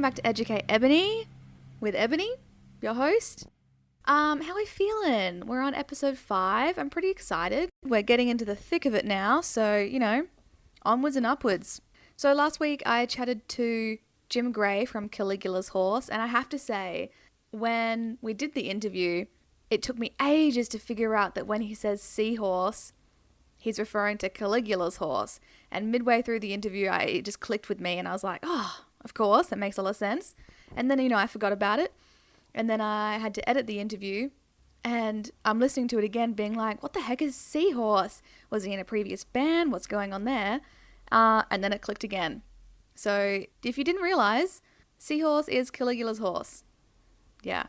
back to Educate Ebony with Ebony, your host. How are we feeling? We're on episode 5. I'm pretty excited. We're getting into the thick of it now, so, onwards and upwards. So last week I chatted to Jim Gray from Caligula's Horse, and I have to say, when we did the interview, it took me ages to figure out that when he says seahorse, he's referring to Caligula's horse. And midway through the interview, it just clicked with me, and I was like, oh, of course, that makes a lot of sense. And then, I forgot about it. And then I had to edit the interview, and I'm listening to it again being like, what the heck is seahorse? Was he in a previous band? What's going on there? And then it clicked again. So if you didn't realize, seahorse is Caligula's horse. Yeah.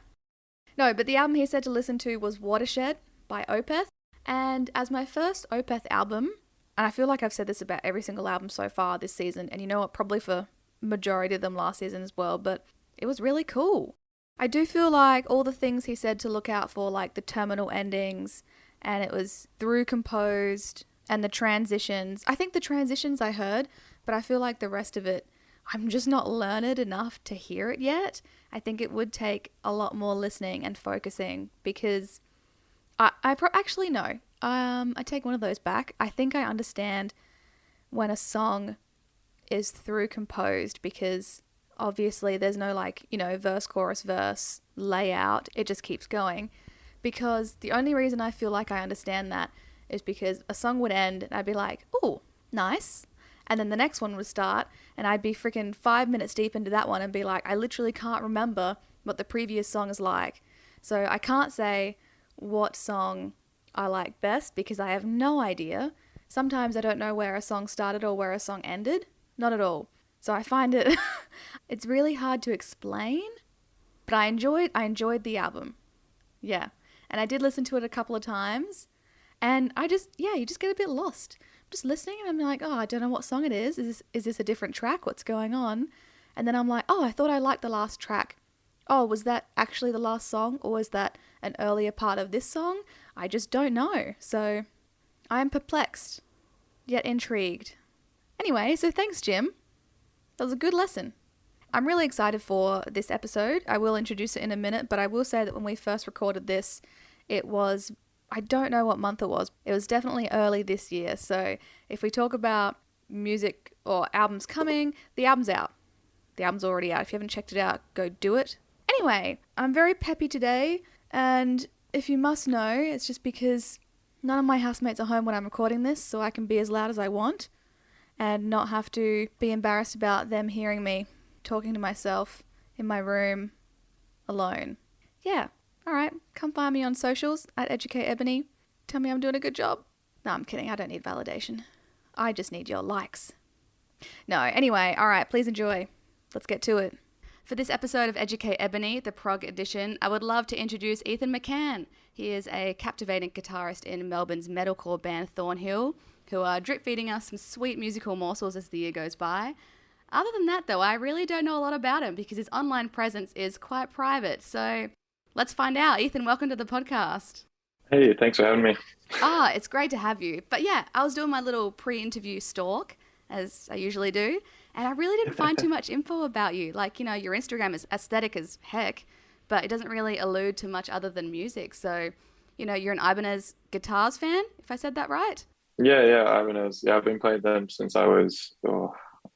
No, but the album he said to listen to was Watershed by Opeth. And as my first Opeth album, and I feel like I've said this about every single album so far this season, and you know what, probably for majority of them last season as well, but it was really cool. I do feel like all the things he said to look out for, like the terminal endings, and it was through composed, and the transitions. I think the transitions I heard, but I feel like the rest of it, I'm just not learned enough to hear it yet. I think it would take a lot more listening and focusing, because actually no. I take one of those back. I think I understand when a song is through composed, because obviously there's no verse, chorus, verse layout. It just keeps going. Because the only reason I feel like I understand that is because a song would end and I'd be like, oh, nice. And then the next one would start and I'd be freaking 5 minutes deep into that one and be like, I literally can't remember what the previous song is like. So I can't say what song I like best because I have no idea. Sometimes I don't know where a song started or where a song ended. Not at all. So I find it, it's really hard to explain, but I enjoyed the album. Yeah. And I did listen to it a couple of times, and you just get a bit lost. I'm just listening and I'm like, oh, I don't know what song it is. Is this a different track? What's going on? And then I'm like, oh, I thought I liked the last track. Oh, was that actually the last song, or was that an earlier part of this song? I just don't know. So I am perplexed, yet intrigued. Anyway, so thanks, Jim. That was a good lesson. I'm really excited for this episode. I will introduce it in a minute, but I will say that when we first recorded this, it was, I don't know what month it was. It was definitely early this year. So if we talk about music or albums coming, the album's out. The album's already out. If you haven't checked it out, go do it. Anyway, I'm very peppy today, and if you must know, it's just because none of my housemates are home when I'm recording this, so I can be as loud as I want and not have to be embarrassed about them hearing me talking to myself in my room alone. Yeah, alright, come find me on socials at Educate Ebony. Tell me I'm doing a good job. No, I'm kidding, I don't need validation. I just need your likes. No, anyway, alright, please enjoy. Let's get to it. For this episode of Educate Ebony, the prog edition, I would love to introduce Ethan McCann. He is a captivating guitarist in Melbourne's metalcore band Thornhill, who are drip-feeding us some sweet musical morsels as the year goes by. Other than that, though, I really don't know a lot about him because his online presence is quite private. So let's find out. Ethan, welcome to the podcast. Hey, thanks for having me. It's great to have you. But yeah, I was doing my little pre-interview stalk, as I usually do, and I really didn't find too much info about you. Like, your Instagram is aesthetic as heck, but it doesn't really allude to much other than music. So, you're an Ibanez Guitars fan, if I said that right? Yeah, Ibanez. Yeah, I've been playing them since I was, I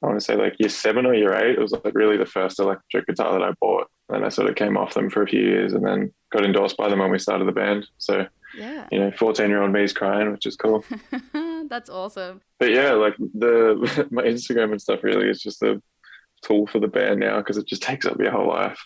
want to say like year 7 or year 8. It was like really the first electric guitar that I bought. And I sort of came off them for a few years and then got endorsed by them when we started the band. So, yeah, 14-year-old me's crying, which is cool. That's awesome. But yeah, like my Instagram and stuff really is just a tool for the band now because it just takes up your whole life,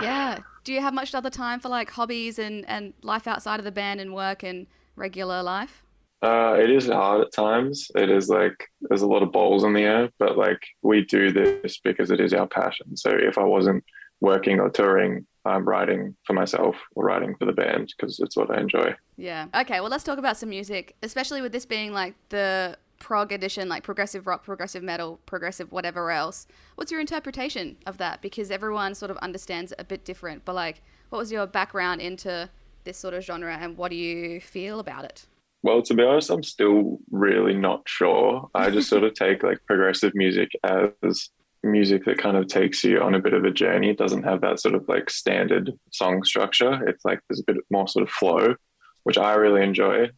Yeah. Do you have much other time for like hobbies and life outside of the band and work and regular life? It is hard at times. It is like there's a lot of balls in the air, but like we do this because it is our passion. So if I wasn't working or touring, I'm writing for myself or writing for the band because it's what I enjoy. Yeah. Okay, well, let's talk about some music, especially with this being like the prog edition, like progressive rock, progressive metal, progressive whatever else. What's your interpretation of that? Because everyone sort of understands it a bit different, but like what was your background into this sort of genre and what do you feel about it? Well, to be honest, I'm still really not sure. I just sort of take like progressive music as music that kind of takes you on a bit of a journey. It doesn't have that sort of like standard song structure. It's like there's a bit more sort of flow, which I really enjoy.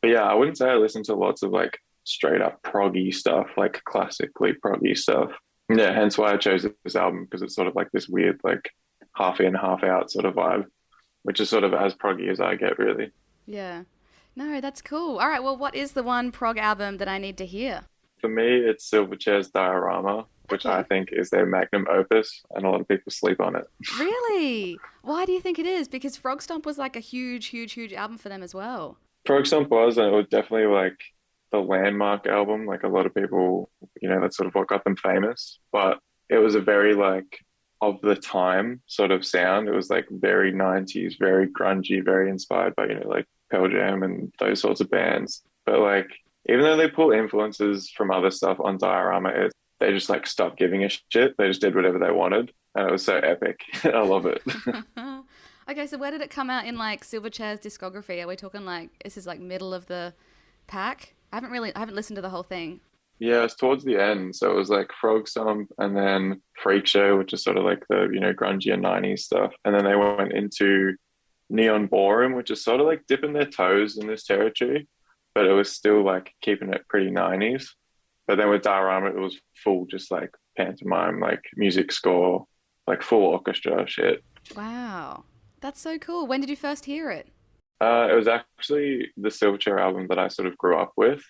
But yeah, I wouldn't say I listen to lots of like straight up proggy stuff, like classically proggy stuff. Yeah, hence why I chose this album because it's sort of like this weird, like half in, half out sort of vibe, which is sort of as proggy as I get, really. Yeah. No, that's cool. All right, well, what is the one prog album that I need to hear? For me, it's Silverchair's Diorama, which I Okay. think is their magnum opus, and a lot of people sleep on it. Really? Why do you think it is? Because Frog Stomp was like a huge, huge, huge album for them as well. For example, was, and it was definitely like the landmark album. Like a lot of people, that's sort of what got them famous. But it was a very like of the time sort of sound. It was like very 90s, very grungy, very inspired by, like Pearl Jam and those sorts of bands. But like, even though they pull influences from other stuff on Diorama, they just like stopped giving a shit. They just did whatever they wanted. And it was so epic. I love it. Okay, so where did it come out in like Silverchair's discography? Are we talking like this is like middle of the pack? I haven't listened to the whole thing. Yeah, it's towards the end. So it was like Frog Stomp and then Freak Show, which is sort of like the, grungy and 90s stuff. And then they went into Neon Ballroom, which is sort of like dipping their toes in this territory, but it was still like keeping it pretty 90s. But then with Diorama, it was full just like pantomime, like music score, like full orchestra shit. Wow. That's so cool. When did you first hear it? It was actually the Silverchair album that I sort of grew up with.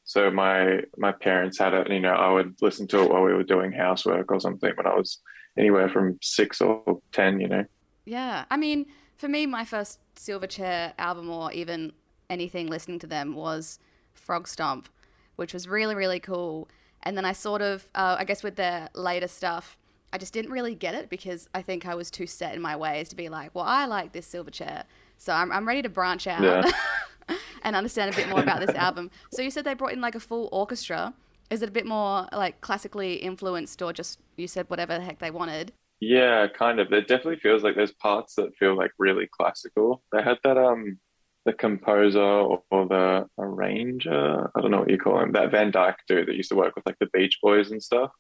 So my parents had it, and I would listen to it while we were doing housework or something when I was anywhere from 6 or 10. Yeah. I mean, for me, my first Silverchair album or even anything listening to them was Frog Stomp, which was really, really cool. And then I sort of, I guess with their later stuff, I just didn't really get it because I think I was too set in my ways to be like, well, I like this Silverchair. So I'm ready to branch out Yeah. and understand a bit more about this album. So you said they brought in like a full orchestra. Is it a bit more like classically influenced or just you said whatever the heck they wanted? Yeah, kind of. It definitely feels like there's parts that feel like really classical. They had that the composer or the arranger, I don't know what you call him, that Van Dyke dude that used to work with like the Beach Boys and stuff.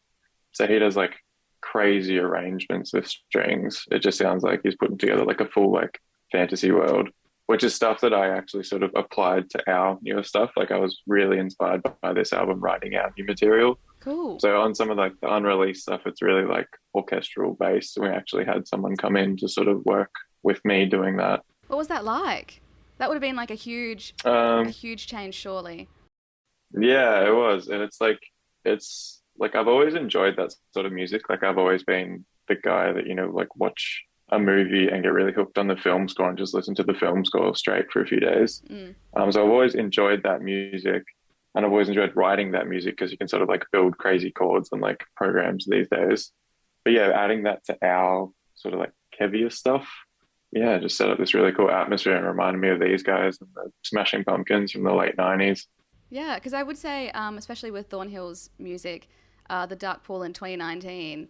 So he does like crazy arrangements with strings. It just sounds like he's putting together like a full like fantasy world, which is stuff that I actually sort of applied to our newer stuff. Like I was really inspired by this album writing our new material. Cool. So on some of like the unreleased stuff, it's really like orchestral based. We actually had someone come in to sort of work with me doing that. What was that like? That would have been like a Um, huge change, surely. yeah, it was. And it's like I've always enjoyed that sort of music. Like I've always been the guy that, like watch a movie and get really hooked on the film score and just listen to the film score straight for a few days. Mm. So I've always enjoyed that music and I've always enjoyed writing that music because you can sort of like build crazy chords and like programs these days. But yeah, adding that to our sort of like heavier stuff, yeah, just set up this really cool atmosphere and reminded me of these guys and the Smashing Pumpkins from the late 90s. Yeah, because I would say, especially with Thornhill's music, the Dark Pool in 2019,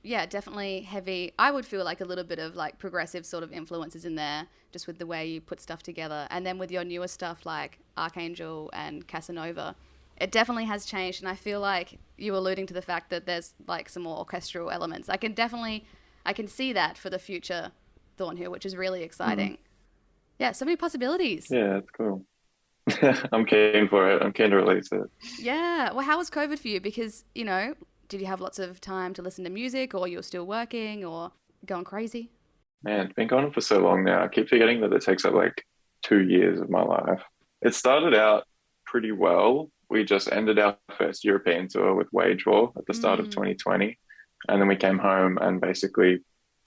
yeah, definitely heavy. I would feel like a little bit of like progressive sort of influences in there, just with the way you put stuff together. And then with your newer stuff like Archangel and Casanova, it definitely has changed. And I feel like you alluding to the fact that there's like some more orchestral elements. I can see that for the future Thornhill, which is really Mm. exciting. Yeah, so many possibilities. Yeah, it's cool. I'm keen for it. I'm keen to release it. Yeah. Well, how was COVID for you? Because, did you have lots of time to listen to music or you're still working or going crazy? Man, it's been going on for so long now. I keep forgetting that it takes up like 2 years of my life. It started out pretty well. We just ended our first European tour with Wage War at the start of Mm, 2020. And then we came home and basically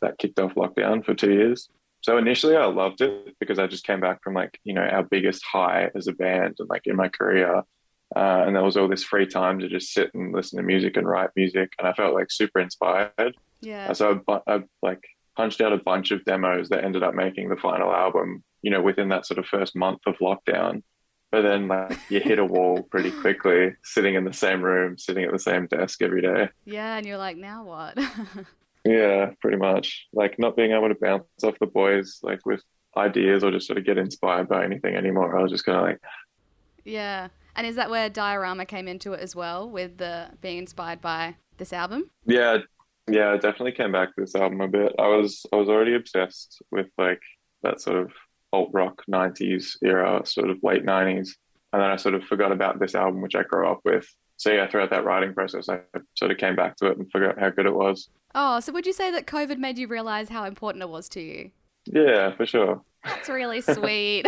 that kicked off lockdown for 2 years. So initially I loved it because I just came back from like, our biggest high as a band and like in my career. And there was all this free time to just sit and listen to music and write music. And I felt like super inspired. yeah. So I like punched out a bunch of demos that ended up making the final album, within that sort of first month of lockdown. But then like you hit a wall pretty quickly, sitting in the same room, sitting at the same desk every day. Yeah. And you're like, now what? Yeah, pretty much. Like not being able to bounce off the boys like with ideas or just sort of get inspired by anything anymore. I was just kind of like, Yeah. And is that where Diorama came into it as well, with the being inspired by this album? Yeah, yeah, I definitely came back to this album a bit. I was already obsessed with like that sort of alt rock 90s era, sort of late 90s. And then I sort of forgot about this album, which I grew up with. So yeah, throughout that writing process, I sort of came back to it and forgot how good it was. Oh, so would you say that COVID made you realize how important it was to you? Yeah, for sure. That's really sweet.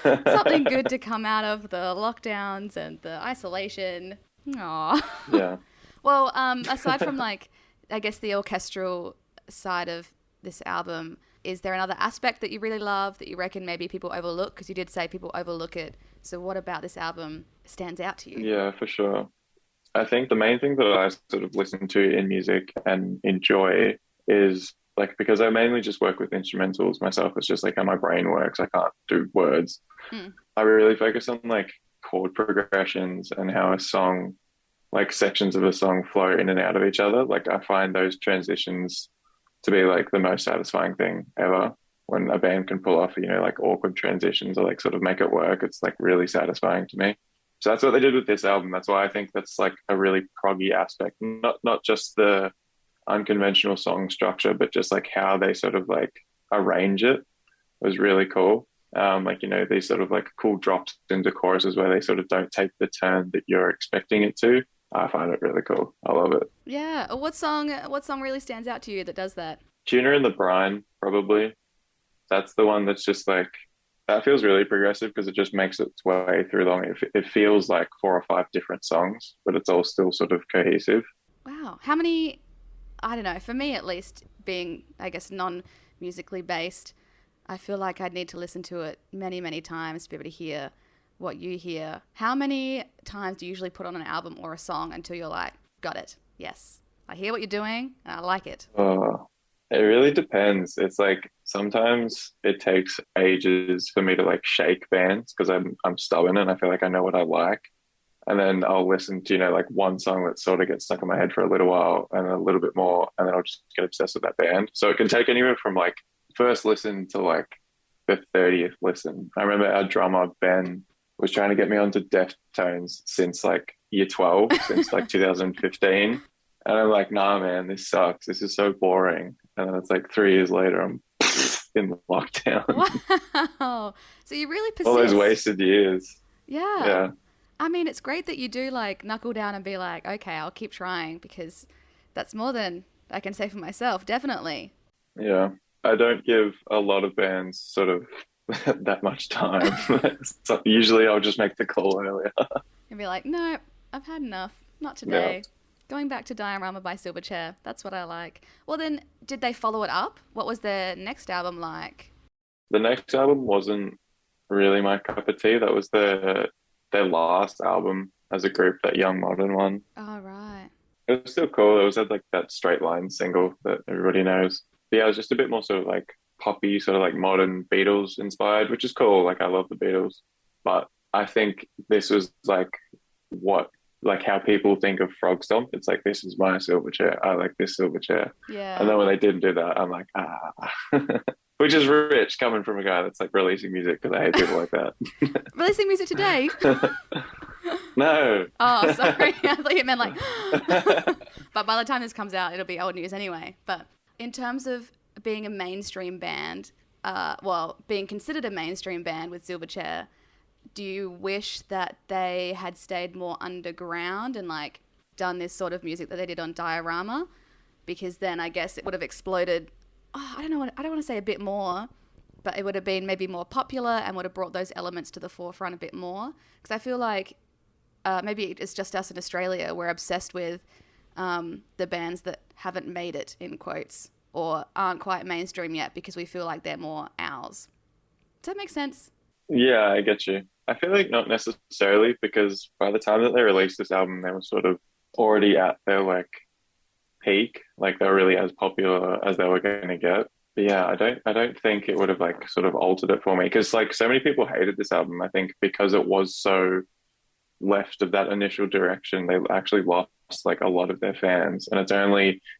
Something good to come out of the lockdowns and the isolation. Aw. Yeah. Well, aside from like, I guess the orchestral side of this album, is there another aspect that you really love that you reckon maybe people overlook? Because you did say people overlook it. So what about this album stands out to you? Yeah, for sure. I think the main thing that I sort of listen to in music and enjoy is like because I mainly just work with instrumentals myself, it's just like how my brain works. I can't do words. Mm. I really focus on like chord progressions and how a song, like sections of a song flow in and out of each other. Like I find those transitions to be like the most satisfying thing ever when a band can pull off, like awkward transitions or like sort of make it work. It's like really satisfying to me. So that's what they did with this album. That's why I think that's like a really proggy aspect, not just the unconventional song structure, but just like how they sort of like arrange it was really cool. Like, these sort of like cool drops into choruses where they sort of don't take the turn that you're expecting it to. I find it really cool. I love it. Yeah. What song really stands out to you that does that? Tuner in the Brine, probably. That's the one that's just like, that feels really progressive because it just makes its way through long. It feels like 4 or 5 different songs, but it's all still sort of cohesive. Wow. How many, I don't know, for me at least, being, I guess, non-musically based, I feel like I'd need to listen to it many, many times to be able to hear what you hear. How many times do you usually put on an album or a song until you're like, got it, yes, I hear what you're doing and I like it? It really depends. It's like sometimes it takes ages for me to like shake bands because I'm stubborn and I feel like I know what I like. And then I'll listen to, like one song that sort of gets stuck in my head for a little while and a little bit more, and then I'll just get obsessed with that band. So it can take anywhere from like first listen to like the 30th listen. I remember our drummer, Ben, was trying to get me onto Deftones since like year 12, since like 2015. And I'm like, nah, man, this sucks. This is so boring. And then it's like 3 years later, I'm in lockdown. Wow. So you really persist. All those wasted years. Yeah. Yeah. I mean, it's great that you do like knuckle down and be like, okay, I'll keep trying, because that's more than I can say for myself, definitely. Yeah. I don't give a lot of bands sort of that much time. So usually I'll just make the call earlier. And be like, no, I've had enough. Not today. Yeah. Going back to Diorama by Silverchair. That's what I like. Well, then, did they follow it up? What was their next album like? The next album wasn't really my cup of tea. That was their last album as a group, that Young Modern one. Oh, right. It was still cool. It was like that Straight Line single that everybody knows. But yeah, it was just a bit more sort of like poppy, sort of like modern Beatles inspired, which is cool. Like I love the Beatles. But I think this was like how people think of Frog Stomp. It's like, this is my Silverchair. I like this Silverchair. Yeah. And then when they didn't do that, I'm like, which is rich coming from a guy that's like releasing music, because I hate people like that. Releasing music today? No. Oh, sorry. I thought you meant like, but by the time this comes out, it'll be old news anyway. But in terms of being a mainstream band, being considered a mainstream band with Silverchair, do you wish that they had stayed more underground and like done this sort of music that they did on Diorama? Because then I guess it would have exploded. Oh, I don't want to say a bit more, but it would have been maybe more popular and would have brought those elements to the forefront a bit more. Because I feel like maybe it's just us in Australia. We're obsessed with the bands that haven't made it, in quotes, or aren't quite mainstream yet, because we feel like they're more ours. Does that make sense? Yeah, I get you. I feel like not necessarily, because by the time that they released this album, they were sort of already at their like peak. Like they were really as popular as they were going to get. But yeah, I don't think it would have like sort of altered it for me, because like so many people hated this album. I think because it was so left of that initial direction, they actually lost like a lot of their fans. And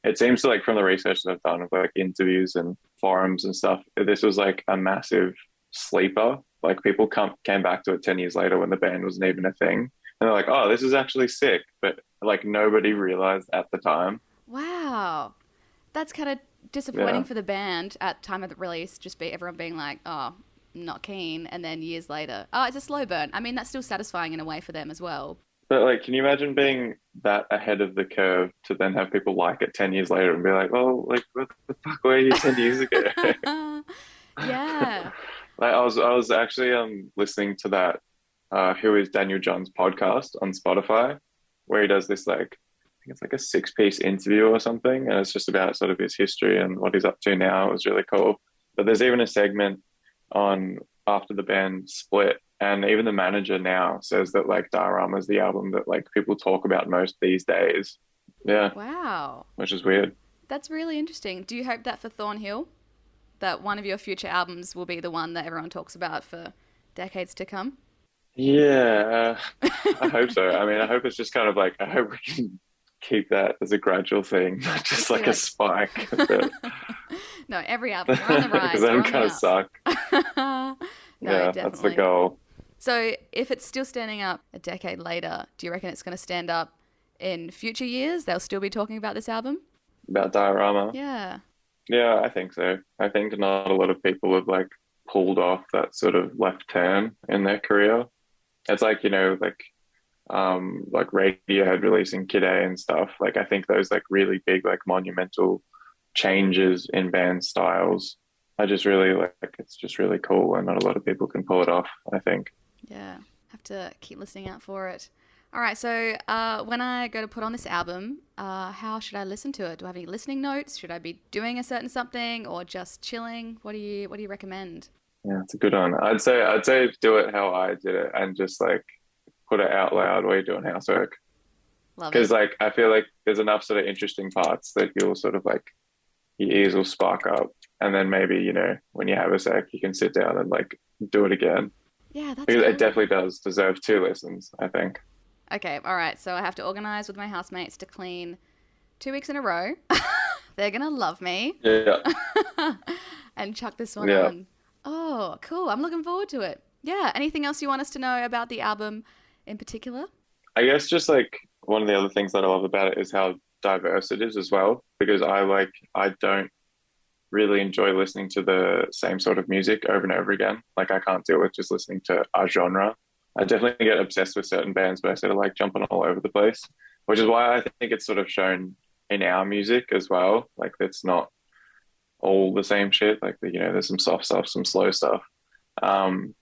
it seems to, like, from the research that I've done of like interviews and forums and stuff, this was like a massive sleeper. Like people came back to it 10 years later when the band wasn't even a thing, And they're like, oh, this is actually sick. But like nobody realized at the time. Wow. That's kind of disappointing Yeah. for the band at time of the release, just be everyone being like, oh, not keen, and then years later, oh, it's a slow burn. I mean, that's still satisfying in a way for them as well. But like, can you imagine being that ahead of the curve to then have people like it 10 years later and be like, well, like, what the fuck were you 10 years ago? Yeah. Like I was actually listening to that Who is Daniel John's podcast on Spotify, where he does this like I think it's like a 6-piece interview or something, and it's just about sort of his history and what he's up to now. It was really cool. But there's even a segment on after the band split, and even the manager now says that like Diorama is the album that like people talk about most these days. Yeah, Wow. which is weird. That's really interesting. Do you hope that for Thornhill, that one of your future albums will be the one that everyone talks about for decades to come? Yeah, I hope so. I mean, I hope it's just kind of like I hope we can keep that as a gradual thing, not just Just be like a like, spike. But no, every album, we're on the because rise, that we're would on kind of the suck. up. No, Yeah, that's the definitely. goal. So if it's still standing up a decade later, do you reckon it's going to stand up in future years? They'll still be talking about this album? About Diorama. Yeah. Yeah, I think so. I think not a lot of people have like pulled off that sort of left turn in their career. It's like, like Radiohead releasing Kid A and stuff. Like I think those like really big, like monumental changes in band styles are just really like it's just really cool and not a lot of people can pull it off, I think. Yeah. Have to keep listening out for it. All right. So when I go to put on this album, how should I listen to it? Do I have any listening notes? Should I be doing a certain something or just chilling? What do you recommend? Yeah, it's a good one. I'd say do it how I did it and just like put it out loud while you're doing housework. Love Because it. like I feel like there's enough sort of interesting parts that you'll sort of like your ears will spark up, and then maybe when you have a sec, you can sit down and like do it again Yeah, that's because it good. definitely does deserve 2 listens, I think. Okay. All right. So I have to organize with my housemates to clean 2 weeks in a row. They're going to love me Yeah, and chuck this one yeah. on. Oh, cool. I'm looking forward to it. Yeah. Anything else you want us to know about the album in particular? I guess just like one of the other things that I love about it is how diverse it is as well. Because I don't really enjoy listening to the same sort of music over and over again. Like I can't deal with just listening to a genre. I definitely get obsessed with certain bands, but I sort of like jumping all over the place, which is why I think it's sort of shown in our music as well. Like it's not all the same shit. Like there's some soft stuff, some slow stuff. Um,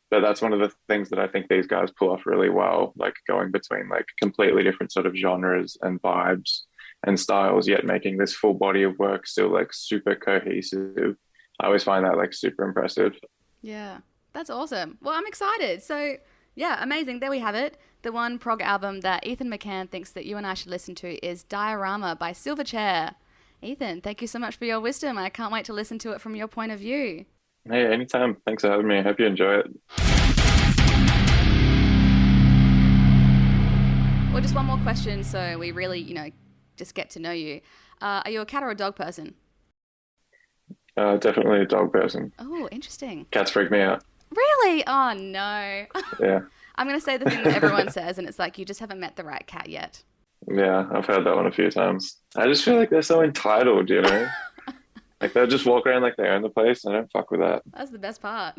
but that's one of the things that I think these guys pull off really well, like going between like completely different sort of genres and vibes and styles, yet making this full body of work still like super cohesive. I always find that like super impressive. Yeah, that's awesome. Well, I'm excited. So, yeah, amazing. There we have it. The one prog album that Ethan McCann thinks that you and I should listen to is Diorama by Silverchair. Ethan, thank you so much for your wisdom. I can't wait to listen to it from your point of view. Hey, anytime. Thanks for having me. I hope you enjoy it. Well, just one more question so we really, just get to know you. Are you a cat or a dog person? Definitely a dog person. Oh, interesting. Cats freak me out. Really? Oh, no. Yeah. I'm going to say the thing that everyone says, and it's like, you just haven't met the right cat yet. Yeah, I've heard that one a few times. I just feel like they're so entitled, Like they'll just walk around like they own the place. I don't fuck with that. That's the best part.